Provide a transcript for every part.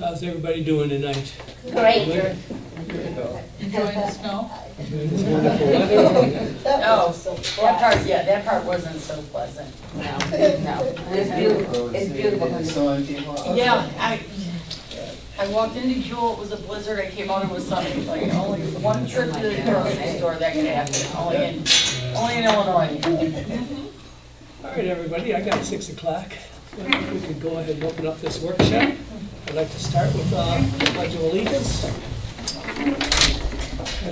How's everybody doing tonight? Great. Good? Enjoying the snow? Enjoying this wonderful weather? Oh, that part wasn't so pleasant. No, it's beautiful, it's beautiful. Yeah, I walked into Jewel, it was a blizzard, I came out, it was sunny, like only one trip to the grocery store that could happen, only in Illinois. All right, everybody, I got 6 o'clock. So we could go ahead and open up this workshop. I'd like to start with the Pledge of Allegiance. I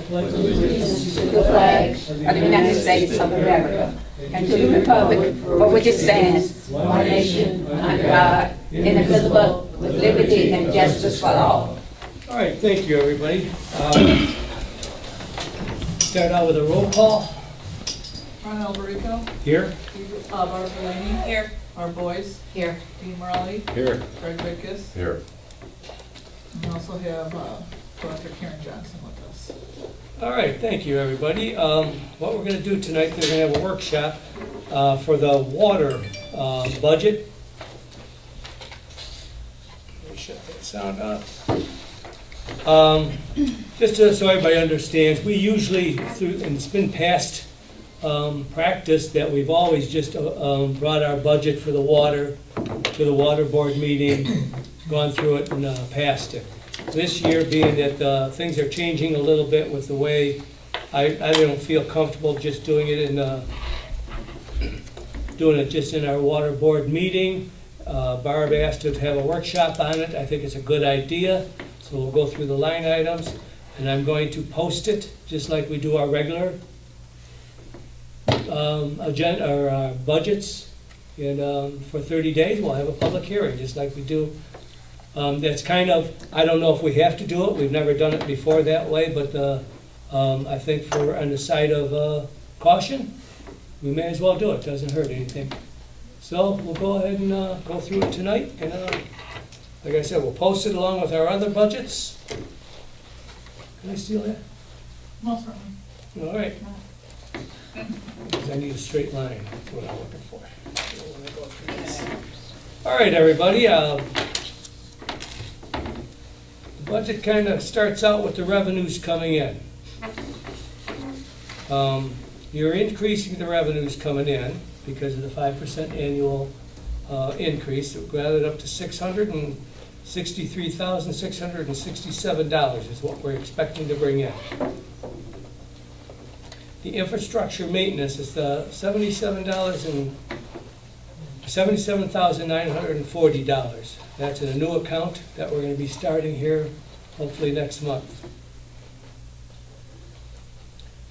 pledge allegiance To the flag of the United States of America and to the republic for which it stands, one nation, under God, indivisible, with liberty and justice for all. All right, thank you, everybody. Start out with a roll call. Ron Alberico, Here. Barbara Delaney. Here. Our boys. Here. Dean Morelli. Here. Greg Vickus. Here. And we also have Director Karen Johnson with us. All right, thank you, everybody. What we're going to do tonight, we're going to have a workshop for the water budget. Let me shut that sound off. Just so everybody understands, we usually, and it's been past practice that we've always just brought our budget for the water to the water board meeting, gone through it and passed it. This year, being that things are changing a little bit with the way, I don't feel comfortable just doing it just in our water board meeting. Barb asked to have a workshop on it. I think it's a good idea. So we'll go through the line items, and I'm going to post it just like we do our regular agenda or budgets. And for 30 days, we'll have a public hearing, just like we do. That's kind of, I don't know if we have to do it. We've never done it before that way, but I think for on the side of caution, we may as well do it. Doesn't hurt anything. So we'll go ahead and go through it tonight. And like I said, we'll post it along with our other budgets. Can I steal that? No, certainly. All right. Because I need a straight line. That's what I'm looking for. So when I go through this. All right, everybody. The budget kind of starts out with the revenues coming in. You're increasing the revenues coming in because of the 5% annual increase. It got it up to $663,667 is what we're expecting to bring in. The infrastructure maintenance is the $77,940. That's in a new account that we're going to be starting here hopefully next month.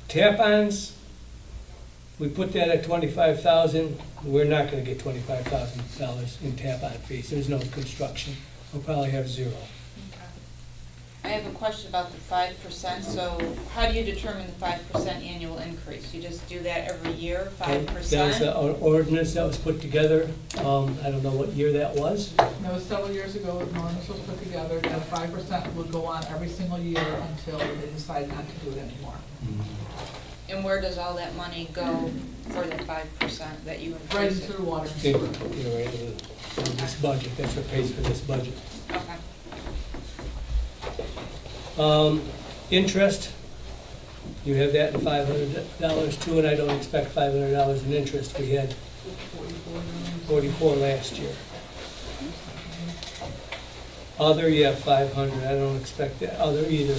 Tap-ons, we put that at $25,000. We're not going to get $25,000 in tap-on fees. There's no construction. We'll probably have zero. I have a question about the 5%. So how do you determine the 5% annual increase? You just do that every year, 5%? That was an ordinance that was put together. I don't know what year that was. That was several years ago, an ordinance was put together, that 5% would go on every single year until they decide not to do it anymore. And where does all that money go for the 5% that you Right increase into it? the water and Okay, sewer. right into this budget. That's what pays for this budget. Okay. Interest, you have that in $500 too, and I don't expect $500 in interest. We had 44 last year. Other, you have 500. I don't expect that other either.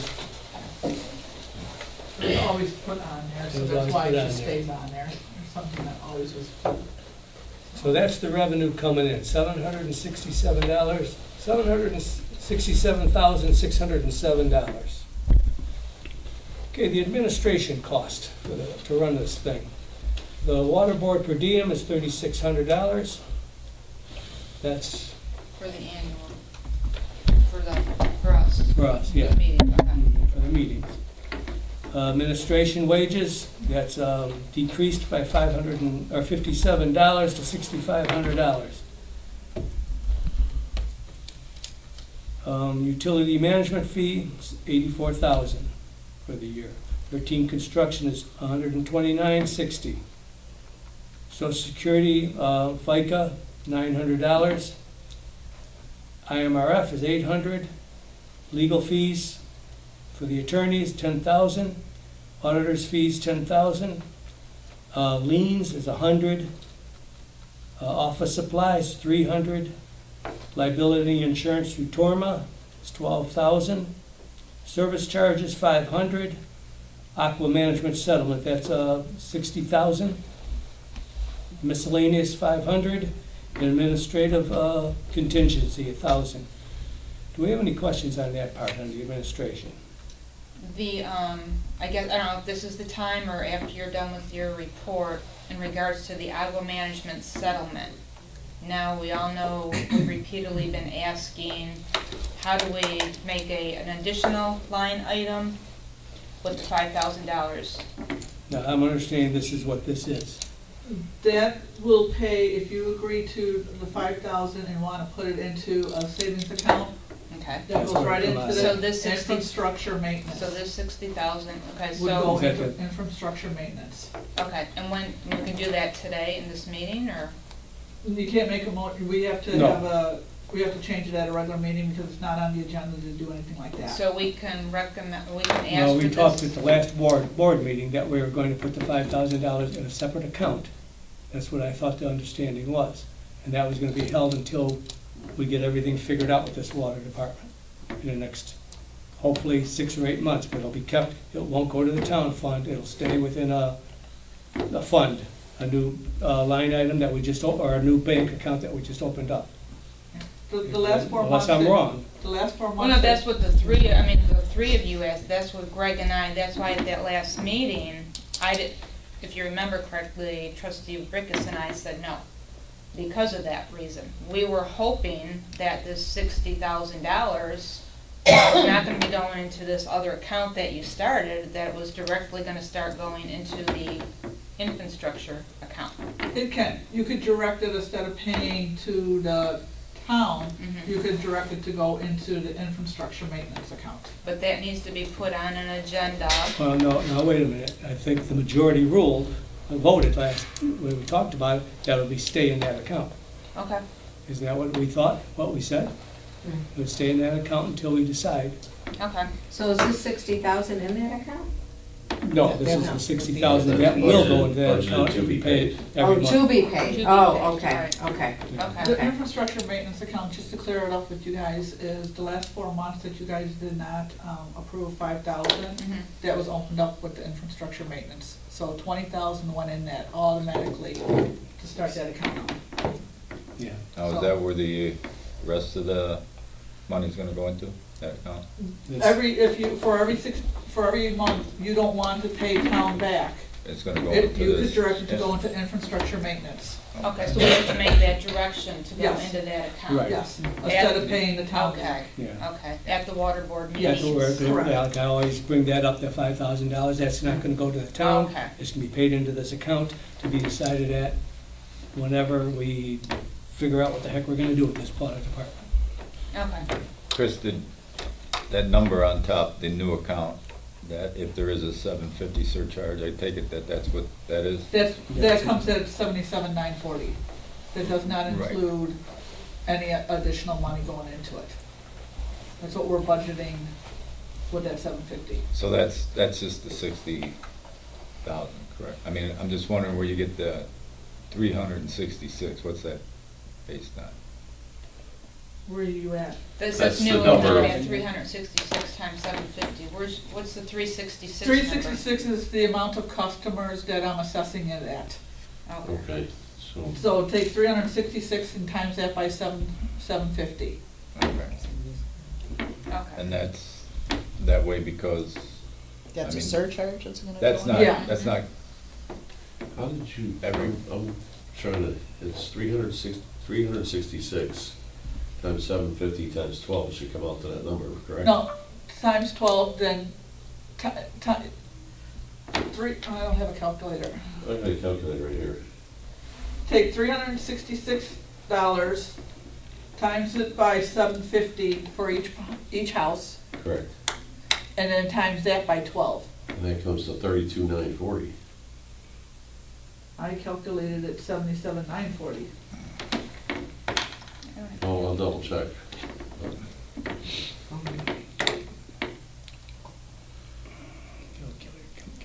It's always put on there, so It was that's always why put it on just there. stays on there. It's something that always was. So that's the revenue coming in, $767,607. Okay, the administration cost to run this thing. The water board per diem is $3,600. That's For the annual, for us. for us, yeah. The meeting, okay. For the meetings. Administration wages, that's decreased by $57 to $6,500. Utility management fee is $84,000 for the year. 13 construction is $129.60. Social Security, FICA, $900. IMRF is 800. Legal fees for the attorneys, 10,000. Auditors' fees, 10,000. Liens is 100. Office supplies, 300. Liability insurance through Torma is 12,000. Service charges, 500. Aqua management settlement, that's 60,000. Miscellaneous, 500. And administrative contingency, 1,000. Do we have any questions on that part, on the administration? I guess, I don't know if this is the time or after you're done with your report in regards to the agua management settlement. Now, we all know we've repeatedly been asking, how do we make an additional line item with the $5,000? Now, I'm understanding this is what this is. That will pay, if you agree to the 5,000 and want to put it into a savings account, Okay. that That's goes where right it into comes the out. So this 60 infrastructure maintenance. So this 60,000, okay, Would so, go Is that into infrastructure maintenance. okay, and when, we can do that today in this meeting, or? You can't make a we have to No. we have to change it at a regular meeting because it's not on the agenda to do anything like that. So we can recommend, we can ask No, for we talked this. at the last board meeting that we were going to put the $5,000 in a separate account. That's what I thought the understanding was. And that was gonna be held until we get everything figured out with this water department in the next, hopefully, 6 or 8 months. But it'll be kept, it won't go to the town fund, it'll stay within a fund, a new line item that we just, or a new bank account that we just opened up. The last 4 months. Unless I'm wrong. The last 4 months. Well, no, that's what the three of you asked, that's what Greg and I, that's why at that last meeting, if you remember correctly, trustee Rickus and I said no, because of that reason. We were hoping that this $60,000 was not gonna be going into this other account that you started, that it was directly gonna start going into the infrastructure account. It can. You could direct it instead of paying to the town, Mhm. you could direct it to go into the infrastructure maintenance account. But that needs to be put on an agenda. Well, no, wait a minute. I think the majority ruled, voted last, when we talked about it, that it would stay in that account. Okay. Isn't that what we thought, what we said? It would stay in that account until we decide. Okay. So is this 60,000 in that account? No, this is the 60,000 that will go into that account to be paid every Oh, month. to be To paid, be oh, paid, okay, right. okay. The Okay. infrastructure maintenance account, just to clear it up with you guys, is the last 4 months that you guys did not approve 5,000, Mhm. that was opened up with the infrastructure maintenance. So 20,000 went in that automatically to start that account up. Yeah. Now, is that where the rest of the money's gonna go into, that account? This- For every month, you don't want to pay town back. It's gonna go You into could this? direct it to go into infrastructure maintenance, Okay, so we have to make that direction to go Yes. into that account? Right. yes, instead of paying the town Okay, back. Yeah. okay, at the water board Yes. meetings? That's where, Correct. I can always bring that up, that $5,000, that's not gonna go to the town. Okay. It's gonna be paid into this account to be decided at whenever we figure out what the heck we're gonna do with this water department. Okay, Chris, that number on top, the new account, that if there is a $750 surcharge, I take it that that's what that is? That comes at 77,940. That does not Right. include any additional money going into it. That's what we're budgeting with that 750. So that's just the 60,000, correct? I mean, I'm just wondering where you get the 366, what's that based on? Where are you at? this That's is the new, number. we're at 366 times 750, what's the 366 number? 366 is the amount of customers that I'm assessing it at. Okay, Okay, so, So take 366 and times that by 750. Okay. okay. And that's that way because, That's I a mean, surcharge that's gonna go that's in? not, Yeah. that's not, how did you, Every- I'm trying to, it's 366 times 750 times 12, it should come out to that number, correct? No, times 12, then three, I don't have a calculator. I got a calculator right here. Take $366, times it by 750 for each house, Correct. and then times that by 12. And that comes to 32,940. I calculated it 77,940. Oh, I'll double check.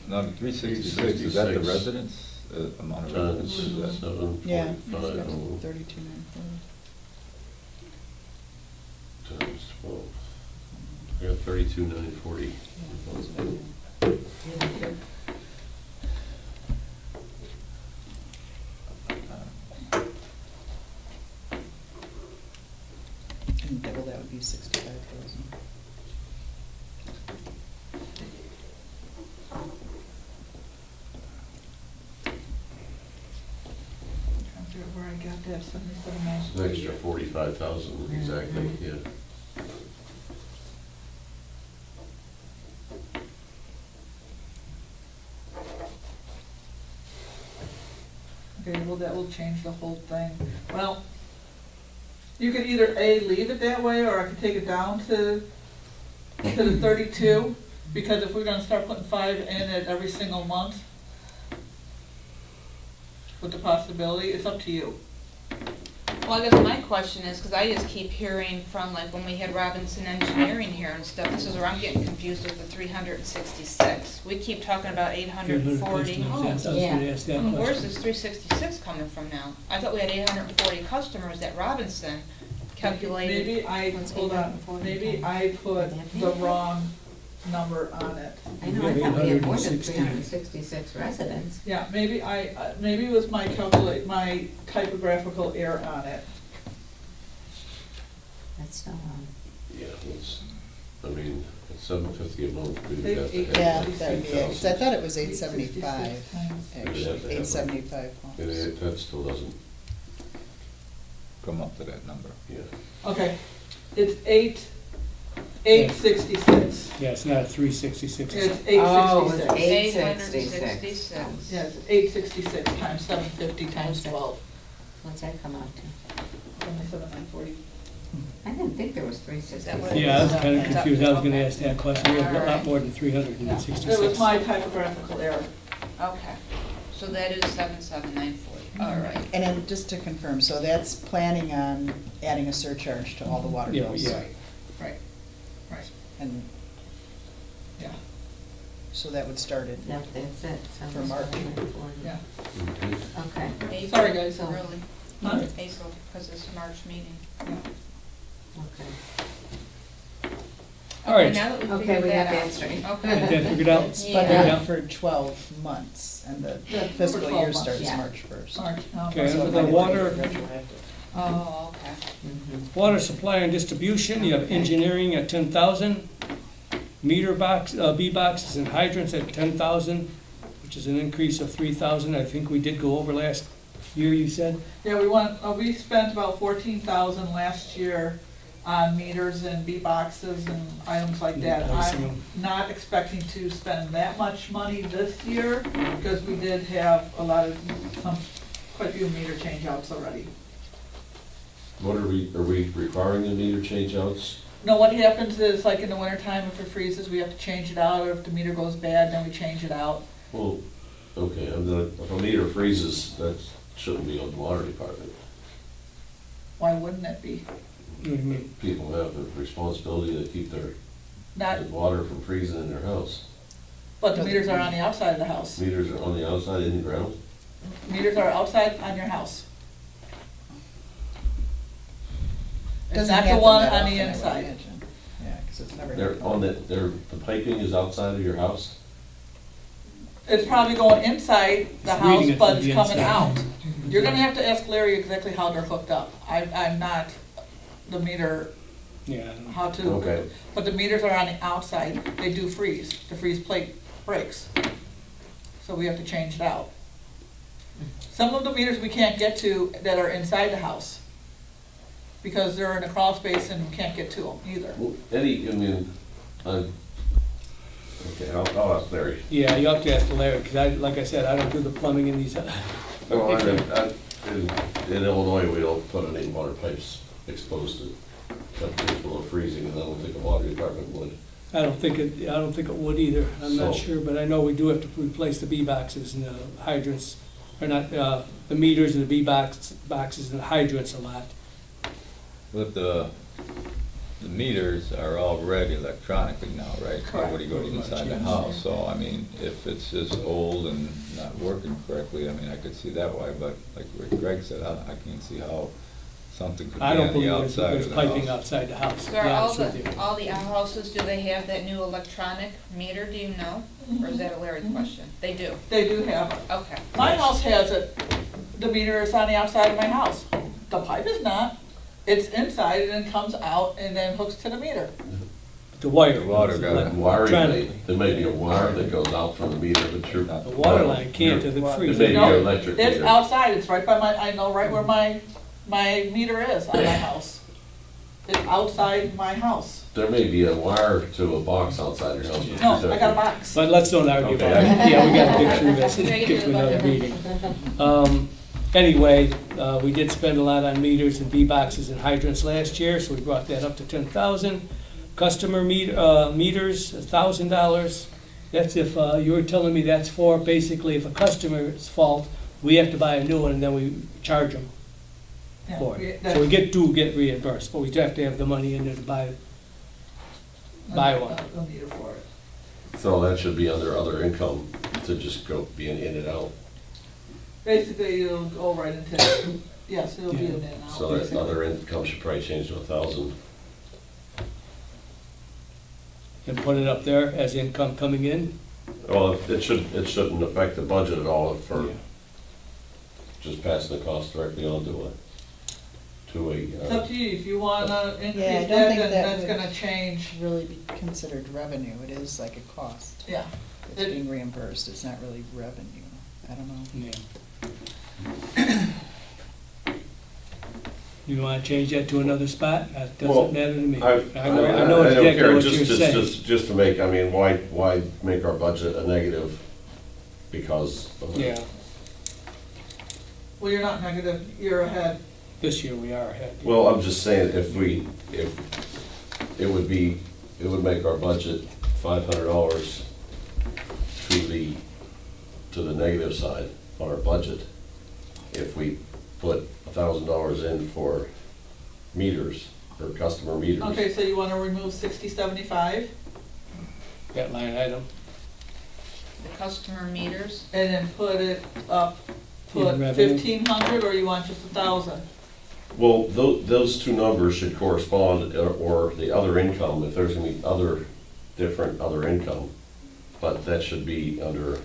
Now, the 366, is that the 366. residents, amount of residents? Is that- 745 32,940. times 12. I got 32,940. And double that would be 65,000. Trying to figure out where I got that, 77, It's an extra 45,000 exactly, yeah. Okay, well, that will change the whole thing. Well, you could either A, leave it that way, or I could take it down to the 32, because if we're gonna start putting 5 in it every single month, with the possibility, it's up to you. Well, I guess my question is, because I just keep hearing from, like, when we had Robinson Engineering here and stuff, this is where I'm getting confused with the 366. We keep talking about 840. I was gonna ask that Where's question. this 366 coming from now? I thought we had 840 customers at Robinson calculated. Maybe I, hold on, maybe I put the wrong number on it. I know, I thought we had more than 860. 366 residents. Yeah, maybe maybe it was my typographical error on it. That's still wrong. Yeah, it's, I mean, it's 750 a month, we would Eight- have to eight- have. Yeah, like that'd be it, 'cause I 3,000. thought it was 875, 866 times- actually, We'd have to have 875 And homes. that still doesn't, Come up to that number. yeah. Okay, it's 866. Yeah, it's not 366. It's Oh, it's 866. 866. Yeah, it's 866 times 750 times 12. What's that come out to? 77,940. I didn't think there was three Is that what it Yeah, I was is? kind of confused. I was gonna ask that question. We have a lot Alright. more than Yeah, 366. it was my typographical error. Okay, so that is 77940, all right. And then just to confirm, so that's planning on adding a surcharge to all the water Yeah, bills? yeah. Right. And Yeah, so that would start it. Yep, that's it. For March. 77,940. yeah. Mhm. Okay. April, Sorry, guys. Really? Huh? April, because it's March meeting. Okay. All right. Okay, now that we Okay, figured we that got that out. straight. Got Okay. that figured out? It's Yeah. budgeted for 12 months, and the Yeah, for fiscal 12 year months, starts yeah. March 1st. March. Okay, So under it the might water, be retroactive. Oh, okay. water supply and distribution, you have engineering at 10,000. Meter box, B boxes and hydrants at 10,000, which is an increase of 3,000. I think we did go over last year, you said? Yeah, we spent about 14,000 last year on meters and B boxes and items like that. Replacing I'm them. not expecting to spend that much money this year, because we did have quite a few meter change outs already. What are we requiring the meter change outs? No, what happens is, like in the wintertime, if it freezes, we have to change it out, or if the meter goes bad, then we change it out. Well, okay, if a meter freezes, that shouldn't be on the water department. Why wouldn't it be? What do you mean? People have the responsibility to keep their Not, water from freezing in their house. but the meters are on the outside of the house. Meters are on the outside, in the ground? Meters are outside on your house. It's Doesn't not the happen one that on often, the I would inside. imagine. Yeah, because it's never. They're on the piping is outside of your house? It's probably going inside the It's house, reading it but from it's the coming inside. out. You're gonna have to ask Larry exactly how they're hooked up. I'm not the meter, Yeah, I don't know. how to. Okay. But the meters are on the outside, they do freeze, the freeze plate breaks. So we have to change it out. Some of the meters we can't get to that are inside the house, because they're in a crawl space and we can't get to them either. Well, okay, I'll ask Larry. Yeah, you have to ask Larry, because like I said, I don't do the plumbing in these. In Illinois, we don't put any water pipes exposed to temperatures below freezing, and I don't think the water department would. I don't think it would either. I'm not So- sure, but I know we do have to replace the B boxes and the hydrants, or not, the meters and the boxes and the hydrants a lot. But the the meters are all read electronically now, right? Correct. Nobody goes inside the house, so I mean, if it's just old and not working correctly, I mean, I could see that way, but like what Greg said, I can't see how something could be I don't on believe the there's outside there's of the piping house. outside the house, to be So are honest with you. all the outhouses, do they have that new electronic meter, do you know? Or is that a Larry question? They do, They do have it. okay. My house has it, the meter is on the outside of my house. The pipe is not, it's inside and then comes out and then hooks to the meter. The wire. The water got it. Wiring, Electronically. there may be a wire that goes out from the meter, but you're. The water line can't to the It freezer. may be No, your electric it's meter. outside, it's right by my, I know right where my meter is on my house. It's outside my house. There may be a wire to a box outside your house. but No, you're I got a box. But let's don't argue about it. Okay. Yeah, we gotta get through this and get to another meeting. Anyway, we did spend a lot on meters and D-boxes and hydrants last year, so we brought that up to 10,000. Customer meters, $1,000. That's if, you were telling me that's for basically if a customer's fault, we have to buy a new one and then we charge them Yeah, for we- it. that- So we get reimbursed, but we have to have the money in there to buy one. A meter for it. So that should be under other income to just go being in and out. Basically, it'll go right into, yes, it'll be Yeah. in and out. So that basically. other income should probably change to 1,000. And put it up there as income coming in. Well, it shouldn't affect the budget at all for Yeah. just passing the cost directly on to It's up a, to you, if you wanna Yeah, I increase don't that, think then that that's would- gonna change, Really be considered revenue, it is like a cost. yeah. It's It- being reimbursed, it's not really revenue, I don't know. Yeah. You wanna change that to another spot? That Well, doesn't matter to me. I I know don't exactly care, what you're saying. just to make, I mean, why make our budget a negative because of it? Yeah, Well, you're not negative, you're ahead. this year we are ahead. Well, I'm just saying, if it would make our budget $500 to the negative side on our budget if we put $1,000 in for meters, or customer meters. Okay, so you wanna remove 6075 That line item. The customer meters, and then put it up, In put revenue. 1,500, or you want just 1,000? Well, those two numbers should correspond, or the other income, if there's gonna be different other income, but that should be under,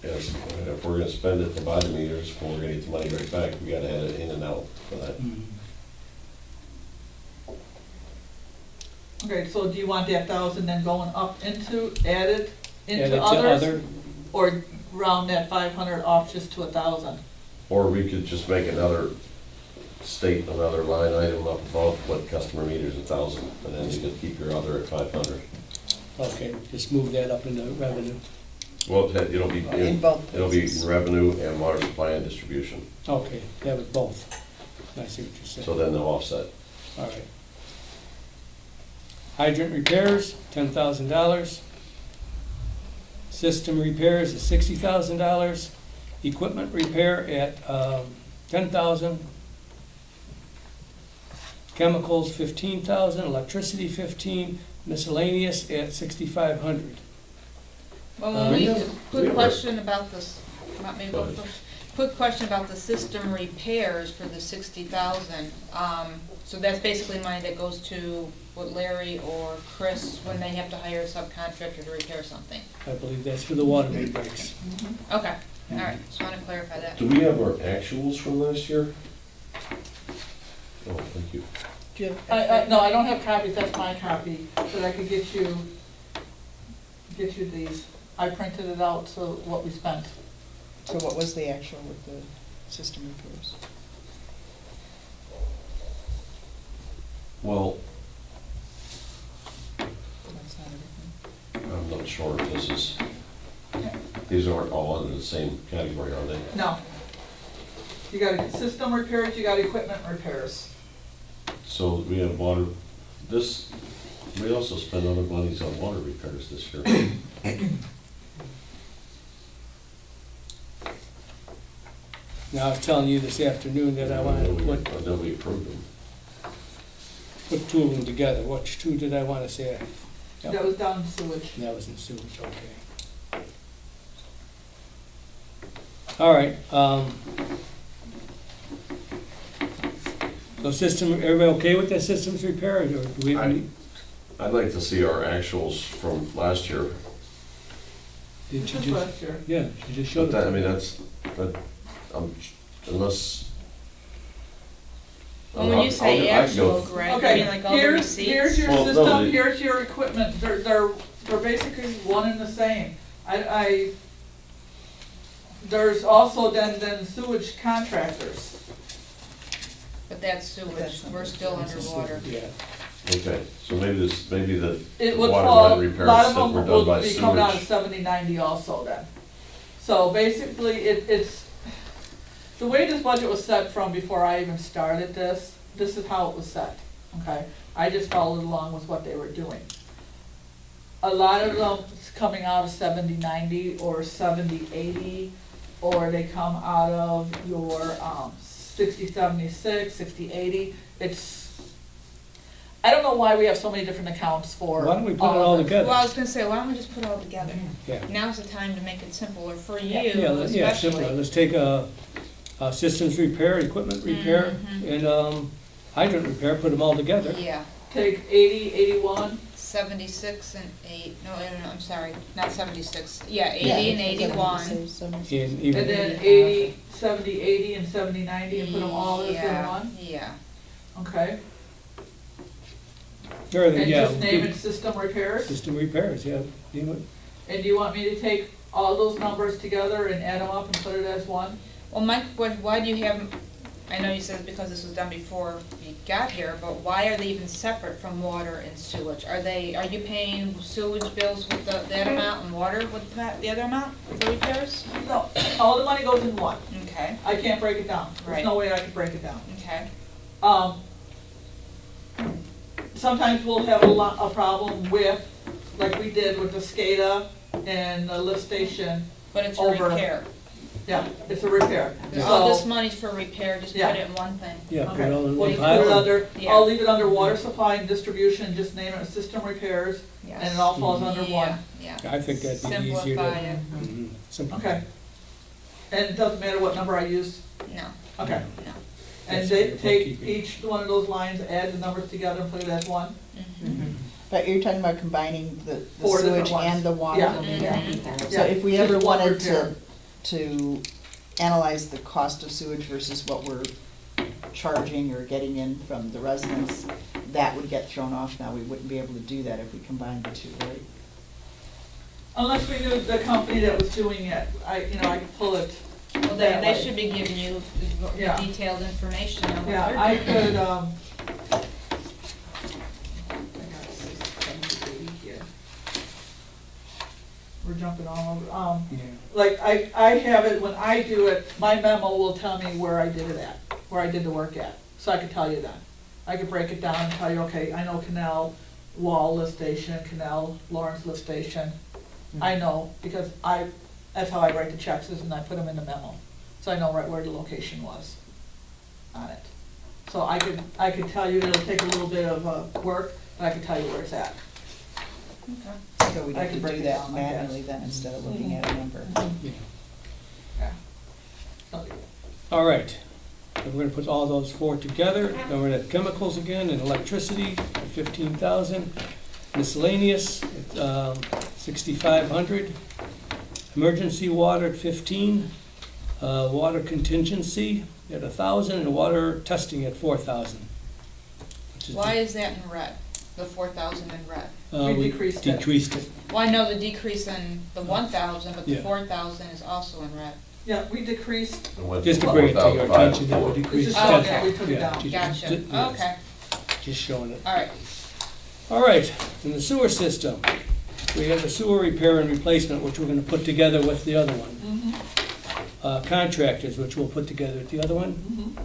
yes, if we're gonna spend it to buy the meters, when we're gonna get the money right back, we gotta have it in and out for that. Okay, so do you want that 1,000 then going up into, added Add it into to others? other. Or round that 500 off just to 1,000? Or we could just make another line item up above, what customer meters 1,000, and then you could keep your other at 500. Okay, just move that up into revenue. Well, it'll be, In both it'll be places. revenue and water supply and distribution, Okay, that was both. I see what you're saying. so then they'll offset. All right. Hydrant repairs, $10,000. System repairs is $60,000. Equipment repair at $10,000. Chemicals, $15,000. Electricity, $15,000. Miscellaneous at $6,500. well, we quick have- question about this, want me to go Go ahead. first? Quick question about the system repairs for the 60,000. So that's basically money that goes to what Larry or Chris, when they have to hire a subcontractor to repair something. I believe that's for the water main breaks. Okay, all right, just want to clarify that. Do we have our actuals from last year? Oh, thank you. Do you have- No, I don't have copies, that's my copy, but I could get you these. I printed it out, so what we spent. So what was the actual with the system repairs? Well, That's not everything. I'm not sure if these aren't all under the same category, are they? No. You got system repairs, you got equipment repairs. So we have water, we also spend other monies on water repairs this year. Now, I was telling you this afternoon that I wanted to put I know we approved them. put two of them together. Which two did I wanna say? Yep. That was down in sewage. That was in sewage, okay. All right, so system, everybody okay with that systems repair, or do we? I'd like to see our actuals from last year. Did you Just just, last year. yeah, you just But showed that, I it. mean, unless. Well, when you say I can go- actual, Greg, I Okay, mean like all the here's your receipts? Well, no, system, the- here's your equipment, they're basically one and the same. There's also then sewage contractors. But that's sewage, we're still underwater. Yeah, Okay, so maybe the It would water fall, line a repairs lot of that them were done will by be coming out of sewage. 70-90 also then. So basically, it's, the way this budget was set from before I even started this is how it was set, okay? I just followed along with what they were doing. A lot of them is coming out of 70-90 or 70-80, or they come out of your 60-76, 60-80. I don't know why we have so many different accounts for. why don't we put it all of them. together? Well, I was gonna say, why don't we just put it all together? Yeah. Now's the time to make it simpler for you, Yeah, simpler, especially. let's take a systems repair, equipment repair, and hydrant repair, put them all together. Yeah, Take 80, 81, 76 and 8, no, I'm sorry, not 76, yeah, Yeah, 80 and it's 81. And and even, then 80, 70, 80, and 70, 90, and put them all as in Yeah, one? Yeah, Okay. everything, And yeah. just name it system repairs? System repairs, yeah, name it. And do you want me to take all those numbers together and add them up and put it as one? well, Mike, why do you have, I know you said because this was done before you got here, but why are they even separate from water and sewage? Are you paying sewage bills with that amount and water with the other amount for repairs? No, all the money goes in one. Okay, I can't break it down. There's Right. no way I can break it down. okay, Sometimes we'll have a problem with, like we did with the SCADA and the lift station. but it's a Over. repair. Yeah, it's a repair. All this So, money's for repair, just put Yeah. it in one thing. Yeah, put okay, it all in well, one you can put it pile. under, Yeah. I'll leave it under water supply and distribution, just name it system repairs, Yes. and it all falls under one. Yeah, I think that'd be easier simplify to. it, Mhm, simple. Okay. And it doesn't matter what number I use? no, Okay. no. And That's they for take bookkeeping. each one of those lines, add the numbers together and put it as one? Mhm. But you're talking about combining the Four different sewage ones. and the water? Yeah. Mhm. So if we ever Just one wanted repair. to analyze the cost of sewage versus what we're charging or getting in from the residents, that would get thrown off now. We wouldn't be able to do that if we combined the two, right? Unless we knew the company that was doing it, I could pull it Well, that they way. should be giving you Yeah. detailed information on what Yeah, they're I doing. could, I got 680 here. We're jumping all over, Yeah. like, I have it, when I do it, my memo will tell me where I did it at, where I did the work at, so I could tell you that. I could break it down and tell you, okay, I know Canal Wall lift station, Canal Lawrence lift station. I know, because that's how I write the checks, is and I put them in the memo, so I know right where the location was on it. So I could tell you, it'll take a little bit of work, but I could tell you where it's at. Okay. So we'd I have can to break do it that down like that. manually then instead of looking at a number. Yeah. Yeah. So, All right, so we're gonna put all those four together, then we're gonna have chemicals again and electricity at 15,000, miscellaneous at 6,500, emergency water at 15, water contingency at 1,000, and water testing at 4,000. Why is that in red, the 4,000 in red? We decreased it. Decreased it. Well, I know the decrease in the 1,000, but the Yeah. 4,000 is also in red. Yeah, we decreased, It went Just to from bring it to your 4,500 attention, that we to decreased It's just- oh, tenfold. yeah, we took it down. Gotcha, yes, okay, Just showing it. all right. All right, in the sewer system, we have the sewer repair and replacement, which we're gonna put together with the other one. Contractors, which we'll put together with the other one.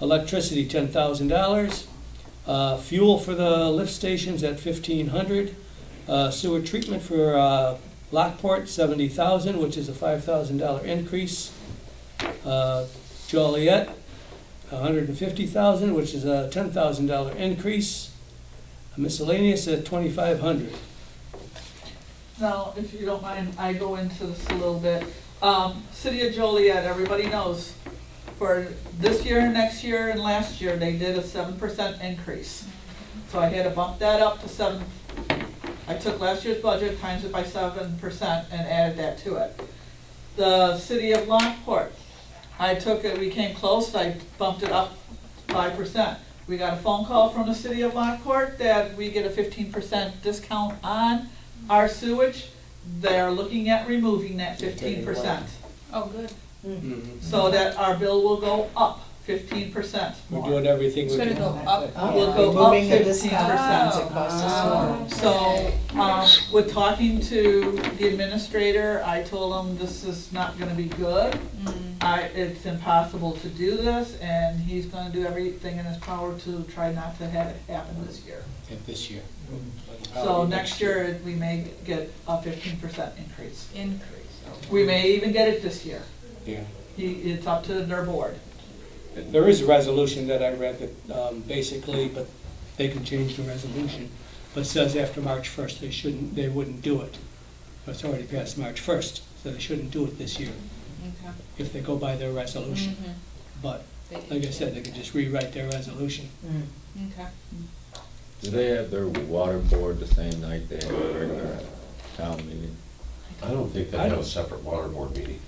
Electricity, $10,000. Fuel for the lift stations at 1,500. Sewer treatment for Lockport, 70,000, which is a $5,000 increase. Joliet, $150,000, which is a $10,000 increase. Miscellaneous at $2,500. Now, if you don't mind, I go into this a little bit. City of Joliet, everybody knows, for this year, next year, and last year, they did a 7% increase. So I had to bump that up to 7. I took last year's budget, times it by 7%, and added that to it. The City of Lockport, I took it, we came close, I bumped it up 5%. We got a phone call from the City of Lockport that we get a 15% discount on our sewage. They're looking at removing that 15%. Oh, good. So that our bill will go up 15% We're more. doing everything we It's can. gonna go up. Will go up Removing the 15%. discounts, it costs us more. So, with talking to the administrator, I told him this is not gonna be good. It's impossible to do this, and he's gonna do everything in his power to try not to have it happen this year. This year. So next year, we may get a 15% increase. Increase. We may even get it this year. Yeah. It's up to their board. There is a resolution that I read that basically, but they can change the resolution, but says after March 1st, they wouldn't do it. But it's already past March 1st, so they shouldn't do it this year Okay. if they go by their resolution. But, like I said, they could just rewrite their resolution. Okay. Do they have their water board the same night they have a regular town meeting? I don't think they have a separate water board meeting.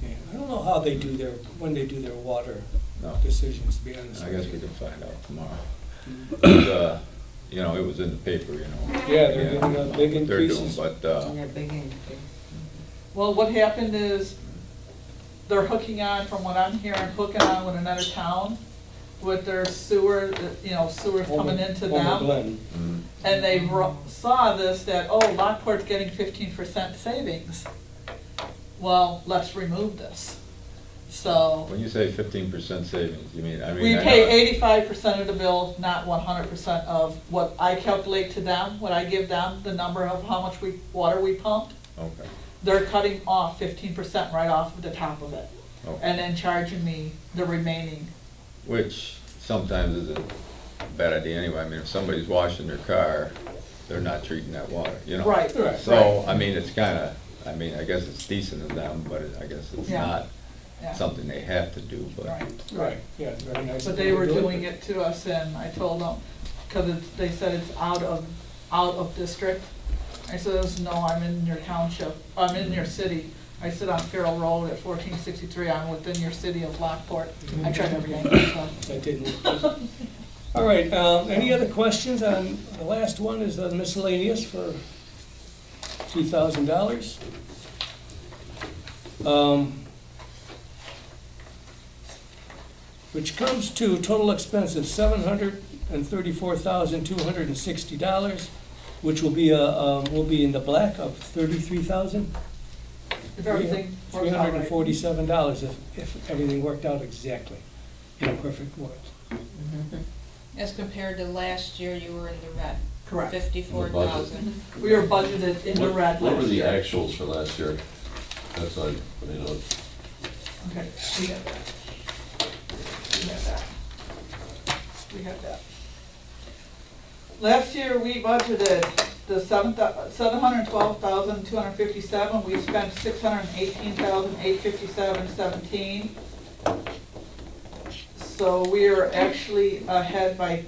Yeah, I don't know how they do when they do their water No. decisions, to be honest I with guess you. we can find out tomorrow. But, you know, it was in the paper, you know. Yeah, they're giving out big They're doing, increases. but, Well, what happened is, they're hooking on, from what I'm hearing, hooking on with another town with their sewer, sewers coming into Homer them. Glen. And they saw this, that, oh, Lockport's getting 15% savings. Well, let's remove this. So, when you say 15% savings, you mean, I mean. we I pay know- 85% of the bill, not 100% of what I calculate to them, what I give them, the number of how much water we pumped. Okay, They're cutting off 15% right off of the top of it, okay. and then charging me the remaining. Which sometimes is a bad idea anyway. I mean, if somebody's washing their car, they're not treating that water, you know? Right. Right. So, I mean, it's kinda, I mean, I guess it's decent of them, but I guess it's Yeah. not Yeah. something they have to do, but. Right. Right, yeah, it's very nice. But of they them were to do doing it to us, and I told them, because they said it's out of district. I said, no, I'm in your township, I'm in your city. I sit on Farrell Road at 1463, I'm within your city of Lockport. I tried every angle, so. That didn't look. All right, any other questions on, the last one is the miscellaneous for $2,000. Which comes to total expense of $734,260, which will be in the black of $33,000. If everything works out right. $347 if everything worked out exactly in a perfect world. As compared to last year, you were in the red. Correct. 54,000. We were budgeted in the red What were last the year. actuals for last year? That's like, Okay, we have that. We have that. We have that. Last year, we budgeted the $712,257, we spent $618,857.17. So we are actually ahead by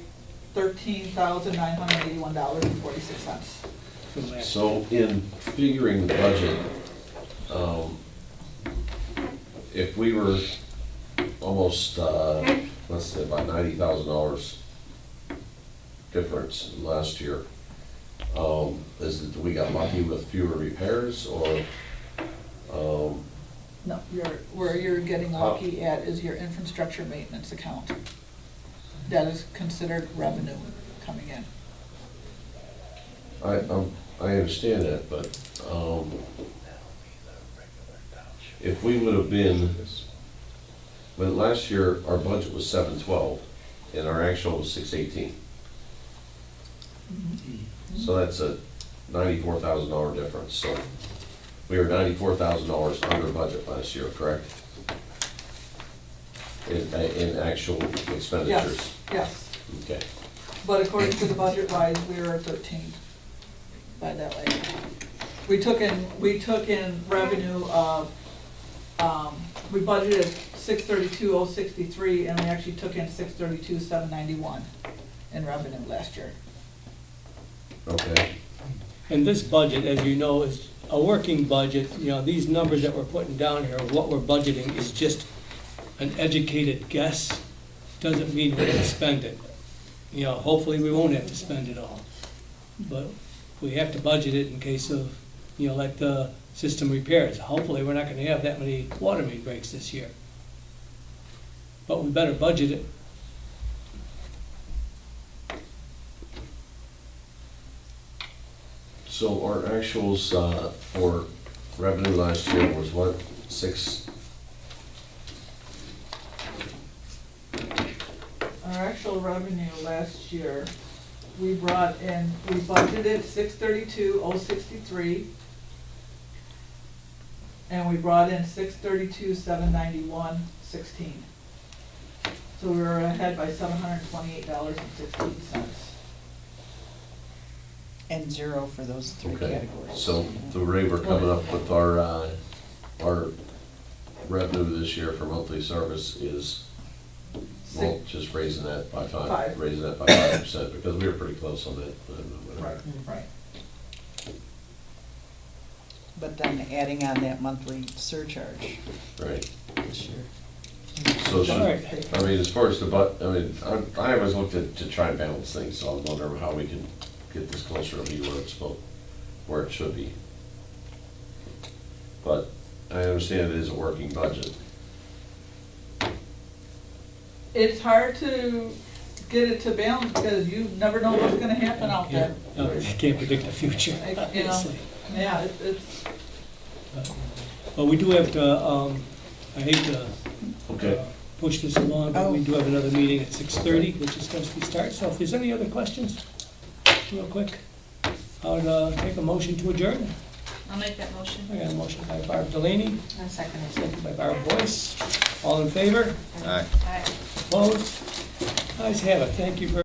$13,981.46. From last so in figuring the budget, if we were almost, let's say about $90,000 difference last year, is it, we got lucky with fewer repairs, or, No, where you're getting lucky at is your infrastructure maintenance account. That is considered revenue coming in. I understand that, but, if we would have been, but last year, our budget was 712, and our actual was 618. So that's a $94,000 difference, so we were $94,000 under budget last year, correct? in actual expenditures? Yes, yes. Okay. But according to the budget wise, we were 13 by that way. We took in revenue of, we budgeted 632,063, and we actually took in 632,791 in revenue last year. Okay. And this budget, as you know, is a working budget. You know, these numbers that we're putting down here, what we're budgeting is just an educated guess. Doesn't mean we're gonna spend it. You know, hopefully we won't have to spend it all. But we have to budget it in case of, you know, like the system repairs. Hopefully, we're not gonna have that many water main breaks this year. But we better budget it. So our actuals for revenue last year was what, 6? Our actual revenue last year, we budgeted 632,063. And we brought in 632,791.16. So we were ahead by $728.16. And 0 for those 3 Okay. categories. So the rate we're coming up with our revenue this year for monthly service is, well, just raising that by 5, raising that by 5%, because we were pretty close on that. Right, right. But then adding on that monthly surcharge Right. this year. So should, All right. I mean, as far as I always looked to try and balance things, so I'm wondering how we can get this closer to be where it should be. But I understand it is a working budget. It's hard to get it to balance because you never know what's gonna happen out there. No, you can't predict the future, You know. obviously. Yeah, it's, But we do have to, I hate to Okay. push this along, but we do have another meeting at 6:30, which is supposed to start. So if there's any other questions, real quick, I would take a motion to adjourn. I'll make that motion. I got a motion by Barb Delaney, One second. second by Barb Boyce. All in favor? Aye. Aye. Opposed? Ayes have it. Thank you very